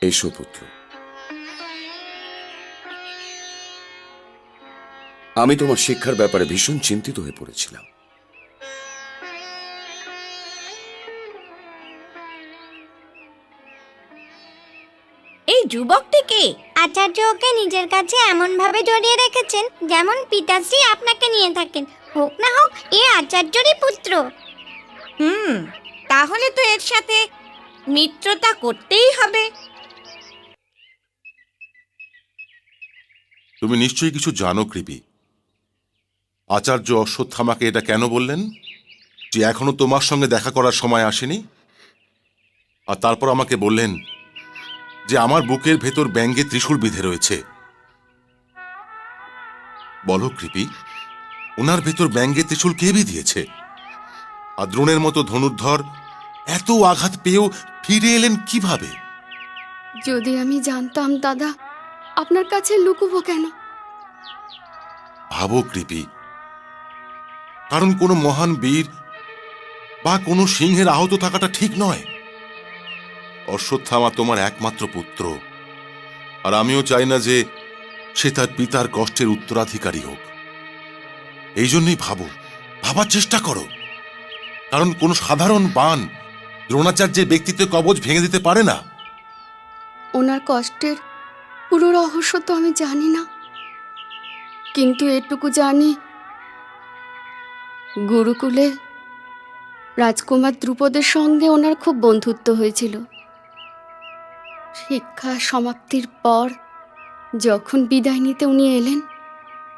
এসো পুত্র। আমি তোমার শিক্ষার ব্যাপারে ভীষণ চিন্তিত হয়ে পড়েছিলাম। এই যুবকটিকে আচার্য ওকে নিজের কাছে এমন ভাবে জড়িয়ে রেখেছেন যেমন পিতাশ্রী আপনাকে নিয়ে থাকেন। হোক না হোক এ আচার্যরই পুত্র। তাহলে তো এর সাথে মিত্রতা করতেই হবে। তুমি নিশ্চয়ই কিছু জানো কৃপি। আচার্য অশ্বত্থামাকে এটা কেন বললেন যে এখনো তোমার সঙ্গে দেখা করার সময় আসেনি? আর তারপর আমাকে বললেন যে আমার বুকের ভেতর ব্যঙ্গে ত্রিশূল বিঁধে রয়েছে। বলো কৃপি, ওনার ভেতর ব্যঙ্গে ত্রিশূল কে বিধিয়েছে? আর দ্রোণের মতো ধনুর্ধর এত আঘাত পেয়েও ফিরে এলেন কিভাবে? যদি আমি জানতাম দাদা, আপনার কাছে লুকুবো কেন? ভাবো কৃপি, কারণ কোনো মহান বীর বা কোনো সিংহের আহত থাকাটা ঠিক নয়। অশ্বত্থামা তোমার একমাত্র পুত্র, আর আমিও চাই না যে সে তার পিতার কষ্টের উত্তরাধিকারী হোক। এই জন্যই ভাবার চেষ্টা করো, কারণ কোন সাধারণ বাণ দ্রোণাচার্যের ব্যক্তিত্বের কবচ ভেঙে দিতে পারে না। ওনার কষ্টের পুরো রহস্য তো আমি জানি না, কিন্তু এটুকু জানি গুরুকুলে রাজকুমার দ্রুপদের সঙ্গে ওনার খুব বন্ধুত্ব হয়েছিল। শিক্ষা সমাপ্তির পর যখন বিদায় নিতে উনি এলেন,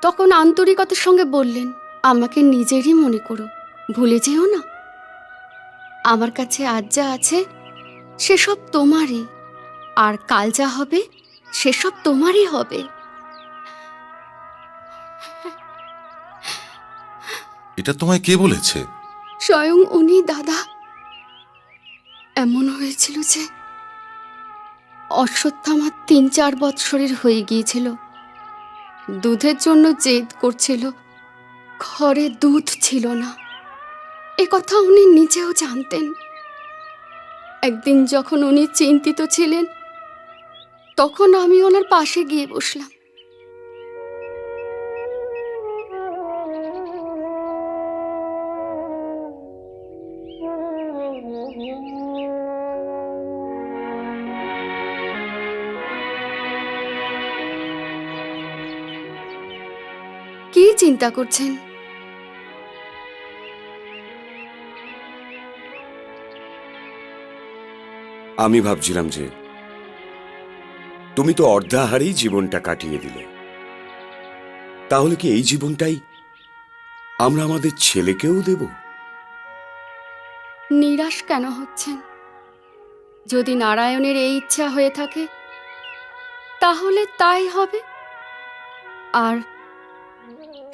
তখন আন্তরিকতার সঙ্গে বললেন, আমাকে নিজেরই মনে করো, ভুলে যেও না। আমার কাছে আজ যা আছে সেসব তোমারই, আর কাল যা হবে সেসব তোমারই হবে। এটা তোমায় কে বলেছে? স্বয়ং উনি দাদা। এমন হয়েছিল যে অশ্বত্থামা ৩-৪ বৎসরের হয়ে গিয়েছিল। দুধের জন্য জেদ করছিল, ঘরে দুধ ছিল না। এ কথা উনি নিজেও জানতেন। একদিন যখন উনি চিন্তিত ছিলেন, তখন আমি ওনার পাশে গিয়ে বসলাম। কি চিন্তা করছেন? আমি ভাবছিলাম যে তুমি তো অর্ধাহারেই জীবনটা কাটিয়ে দিলে, তাহলে কি এই জীবনটাই আমরা আমাদের ছেলেকেও দেব? নিরাশ কেন হচ্ছেন? যদি নারায়ণের এই ইচ্ছা হয়ে থাকে তাহলে তাই হবে। আর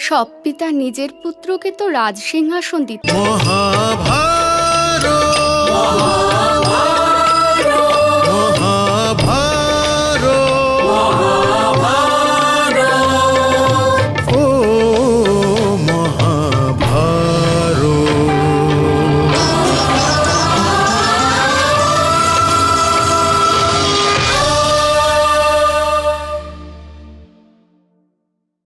সব পিতা নিজের পুত্রকে তো রাজসিংহাসন দিতে। মহাভারত।